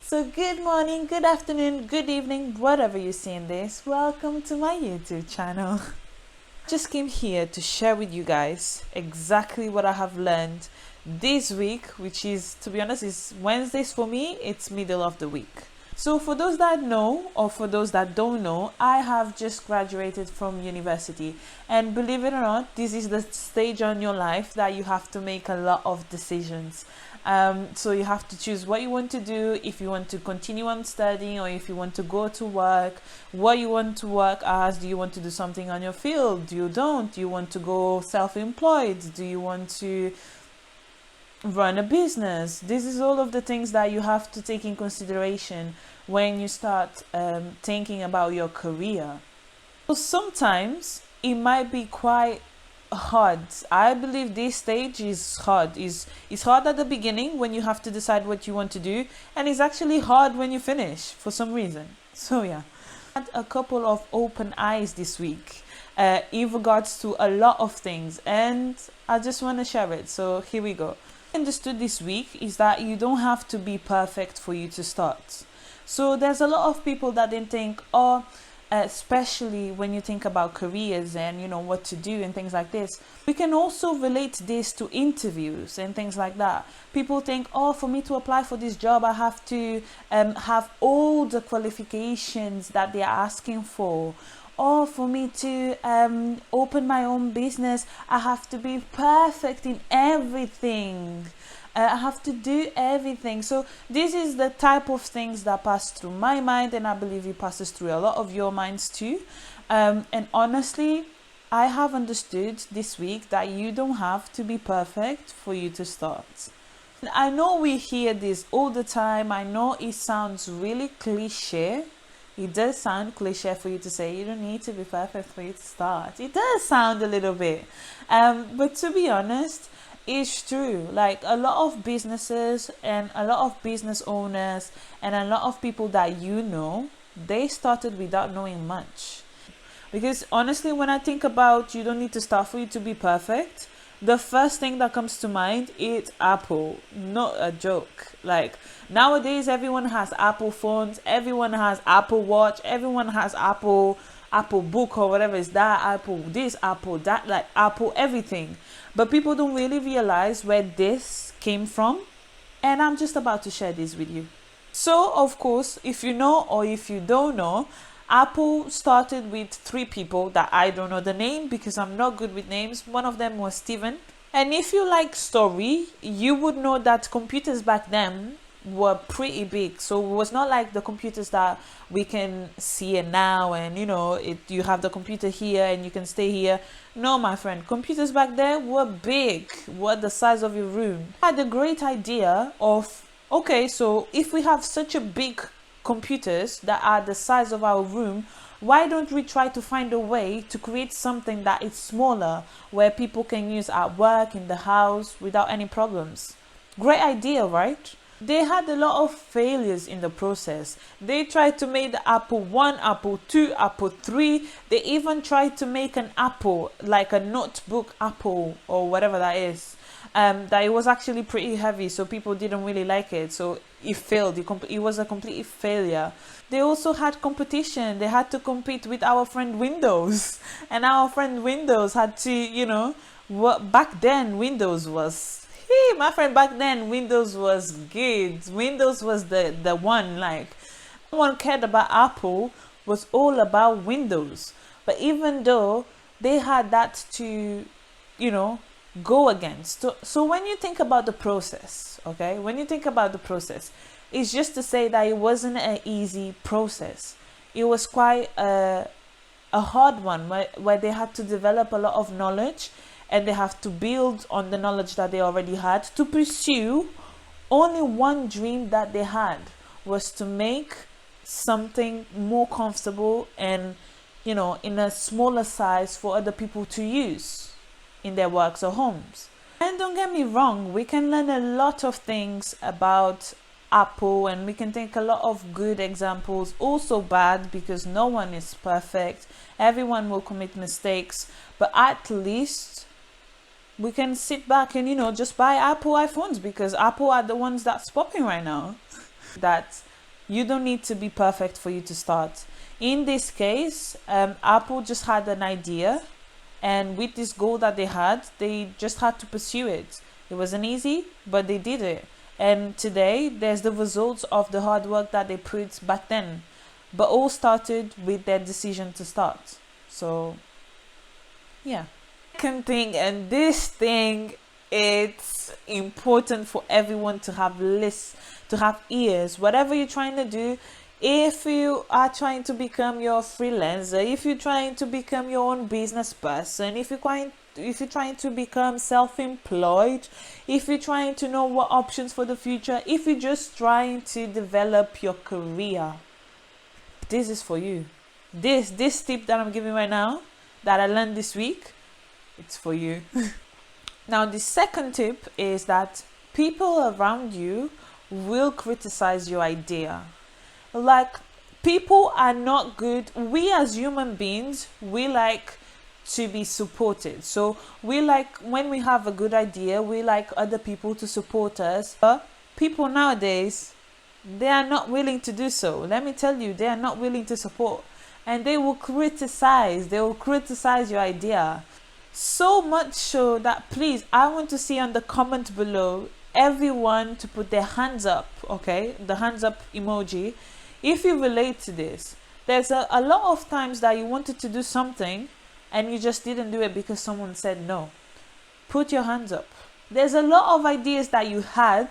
So good morning, good afternoon, good evening, whatever you're seeing this. Welcome to my YouTube channel. Just came here to share with you guys exactly what I have learned this week, which is, to be honest, is Wednesdays for me. It's middle of the week. So for those that know, or for those that don't know, I have just graduated from university, and believe it or not, this is the stage on your life that you have to make a lot of decisions. So you have to choose what you want to do, if you want to continue on studying or if you want to go to work, what you want to work as. Do you want to do something on your field? Do you don't? Do you want to go self-employed? Do you want to run a business? This is all of the things that you have to take in consideration when you start thinking about your career. So sometimes it might be quite hard. I believe this stage is hard. It's hard at the beginning when you have to decide what you want to do, and it's actually hard when you finish for some reason. So yeah, I had a couple of open eyes this week in regards to a lot of things, and I just want to share it. So here we go. What I understood this week is that you don't have to be perfect for you to start. So there's a lot of people that didn't think, especially when you think about careers and what to do and things like this. We can also relate this to interviews and things like that. People think, for me to apply for this job I have to have all the qualifications that they're asking for, or for me to open my own business I have to be perfect in everything. I have to do everything. So this is the type of things that pass through my mind, and I believe it passes through a lot of your minds too. And honestly, I have understood this week that you don't have to be perfect for you to start. I know we hear this all the time. I know it sounds really cliche. It does sound cliche for you to say you don't need to be perfect for you to start. It does sound a little bit. But to be honest, it's true. Like, a lot of businesses and a lot of business owners and a lot of people that they started without knowing much. Because honestly, when I think about you don't need to start for you to be perfect, the first thing that comes to mind is Apple. Not a joke. Like, nowadays everyone has Apple phones, everyone has Apple Watch, everyone has Apple Book or whatever is that, Apple this, Apple that, like Apple everything. But people don't really realize where this came from, and I'm just about to share this with you. So of course, if you know or if you don't know, Apple started with 3 people that I don't know the name because I'm not good with names. One of them was Steven. And if you like story, you would know that computers back then were pretty big. So it was not like the computers that we can see now, and you have the computer here and you can stay here. No, my friend, computers back there were big, were the size of your room. I had a great idea of, okay, so if we have such a big computers that are the size of our room, why don't we try to find a way to create something that is smaller, where people can use at work, in the house, without any problems? Great idea, right? They had a lot of failures in the process. They tried to make the Apple 1, Apple 2, Apple 3. They even tried to make an Apple, like a notebook Apple or whatever that is. That it was actually pretty heavy, so people didn't really like it. So it failed. It was a complete failure. They also had competition. They had to compete with our friend Windows. And our friend Windows had to, back then Windows was... Hey, my friend, back then Windows was good. Windows was the one. Like, no one cared about Apple. Was all about Windows. But even though they had that to go against, so when you think about the process, okay, when you think about the process, it's just to say that it wasn't an easy process. It was quite a hard one, where they had to develop a lot of knowledge, and they have to build on the knowledge that they already had to pursue only one dream that they had, was to make something more comfortable and in a smaller size for other people to use in their works or homes. And don't get me wrong, we can learn a lot of things about Apple, and we can take a lot of good examples, also bad, because no one is perfect. Everyone will commit mistakes, but at least we can sit back and just buy Apple iPhones, because Apple are the ones that's popping right now. That You don't need to be perfect for you to start. In this case, Apple just had an idea, and with this goal that they just had to pursue it. It wasn't easy, but they did it. And today, there's the results of the hard work that they put back then. But all started with their decision to start. So, yeah. Second thing, and this thing, it's important for everyone to have lists, to have ears. Whatever you're trying to do, if you are trying to become your freelancer, if you're trying to become your own business person, if you're trying to become self-employed, if you're trying to know what options for the future, if you're just trying to develop your career, this is for you. This tip that I'm giving right now, that I learned this week, it's for you. Now, the second tip is that people around you will criticize your idea. Like, people are not good. We as human beings, we like to be supported. So we like, when we have a good idea, we like other people to support us. But people nowadays, they are not willing to do so. Let me tell you, they are not willing to support. And they will criticize your idea. So much so that, please, I want to see on the comment below, everyone to put their hands up, okay? The hands up emoji. If you relate to this, there's a lot of times that you wanted to do something and you just didn't do it because someone said no. Put your hands up. There's a lot of ideas that you had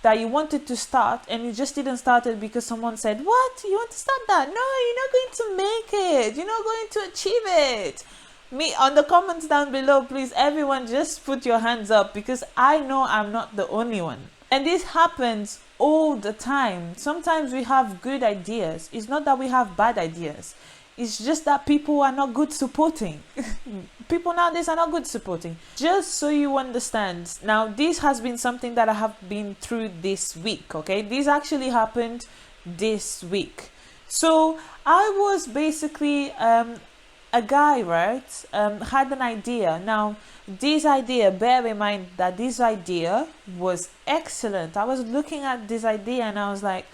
that you wanted to start and you just didn't start it because someone said, what? You want to start that? No, you're not going to make it. You're not going to achieve it. Me, on the comments down below, please, everyone just put your hands up, because I know I'm not the only one. And this happens all the time. Sometimes we have good ideas. It's not that we have bad ideas. It's just that people are not good supporting. People nowadays are not good supporting. Just so you understand. Now, this has been something that I have been through this week, okay? This actually happened this week. So I was basically a guy, right, had an idea. Now, this idea, bear in mind that this idea was excellent. I was looking at this idea and I was like,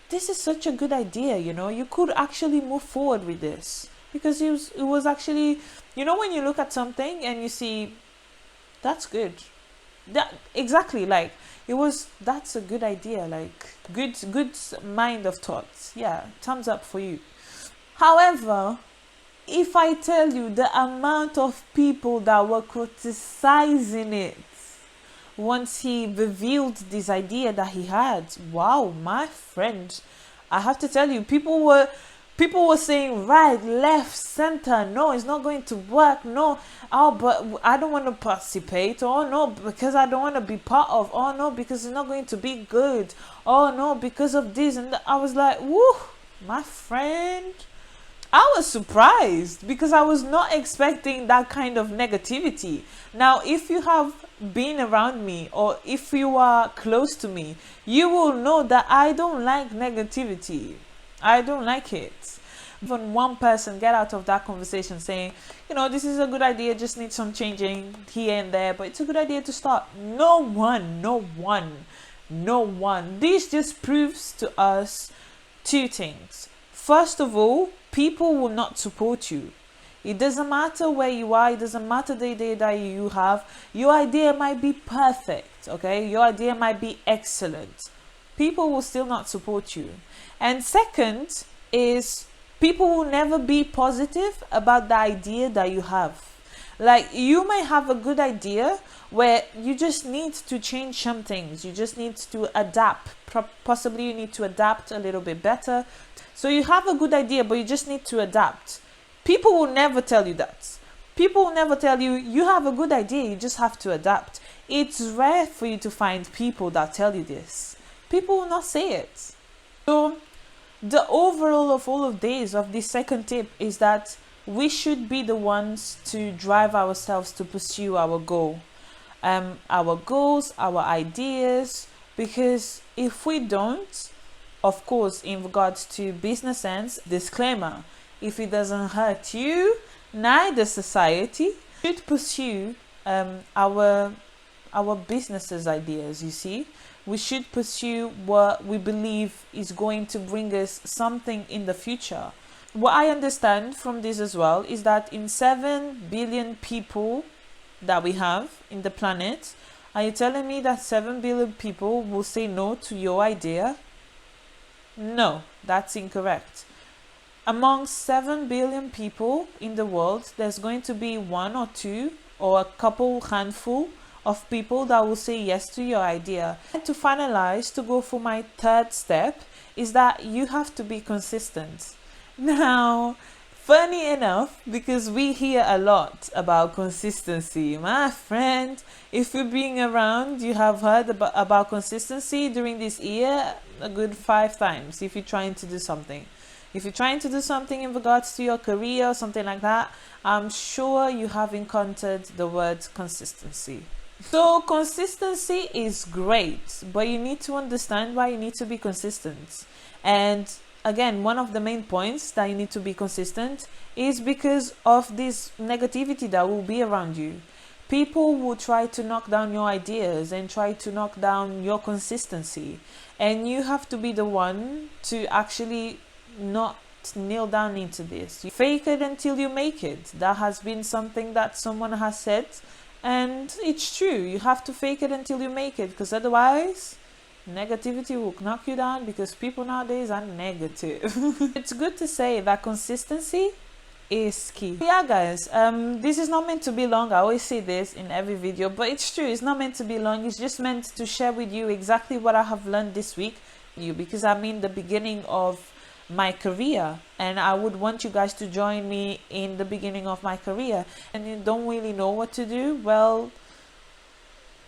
this is such a good idea, you know, you could actually move forward with this. Because it was actually, you know, when you look at something and you see, that's good. That exactly, like, that's a good idea, like, good mind of thoughts. Yeah, thumbs up for you. However, if I tell you the amount of people that were criticizing it once he revealed this idea that he had, wow, my friend, I have to tell you, people were saying right, left, center, no, it's not going to work, no, oh, but I don't want to participate, oh no, because I don't want to be part of, oh no, because it's not going to be good, oh no, because of this and that. I was like, woo, my friend, I was surprised because I was not expecting that kind of negativity. Now, if you have been around me or if you are close to me, you will know that I don't like negativity. I don't like it. Even one person get out of that conversation saying, you know, this is a good idea, just need some changing here and there, but it's a good idea to start. No one. This just proves to us two things. First of all, people will not support you. It doesn't matter where you are. It doesn't matter the idea that you have. Your idea might be perfect, okay? Your idea might be excellent. People will still not support you. And second is, people will never be positive about the idea that you have. Like, you may have a good idea where you just need to change some things. You just need to adapt. Possibly you need to adapt a little bit better. So you have a good idea, but you just need to adapt. People will never tell you that. People will never tell you, you have a good idea, you just have to adapt. It's rare for you to find people that tell you this. People will not say it. So the overall of all of this, of this second tip, is that we should be the ones to drive ourselves to pursue our goal. Our goals, our ideas, because if we don't, of course, in regards to business sense, disclaimer, if it doesn't hurt you, neither society, should pursue our business's ideas, you see. we should pursue what we believe is going to bring us something in the future. What I understand from this as well is that in 7 billion people that we have in the planet, are you telling me that 7 billion people will say no to your idea? No, that's incorrect. Among 7 billion people in the world, there's going to be one or two or a couple handful of people that will say yes to your idea. And to finalize, to go for my third step, is that you have to be consistent. Now, funny enough, because we hear a lot about consistency, my friend, if you're being around, you have heard about consistency during this year a good 5 times if you're trying to do something. If you're trying to do something in regards to your career or something like that, I'm sure you have encountered the word consistency. So consistency is great, but you need to understand why you need to be consistent. And again, one of the main points that you need to be consistent is because of this negativity that will be around you. People will try to knock down your ideas and try to knock down your consistency. And you have to be the one to actually not kneel down into this. You fake it until you make it. That has been something that someone has said, and it's true. You have to fake it until you make it, because otherwise negativity will knock you down, because people nowadays are negative. It's good to say that consistency is key. Yeah guys, this is not meant to be long. I always say this in every video, but it's true, it's not meant to be long. It's just meant to share with you exactly what I have learned this week, because I'm in the beginning of my career, and I would want you guys to join me in the beginning of my career, and you don't really know what to do. Well,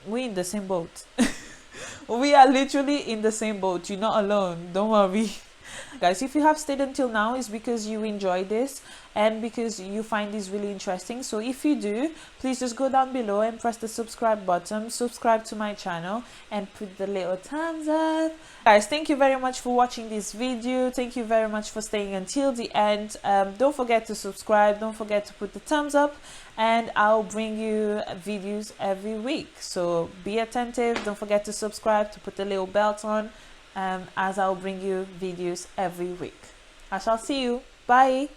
we're in the same boat. We are literally in the same boat. You're not alone, don't worry. Guys, if you have stayed until now, it's because you enjoy this and because you find this really interesting. So if you do, please just go down below and press the subscribe button, subscribe to my channel, and put the little thumbs up. Guys, thank you very much for watching this video. Thank you very much for staying until the end. Don't forget to subscribe, don't forget to put the thumbs up, and I'll bring you videos every week. So be attentive, don't forget to subscribe, to put the little belt on, as I'll bring you videos every week. I shall see you. Bye.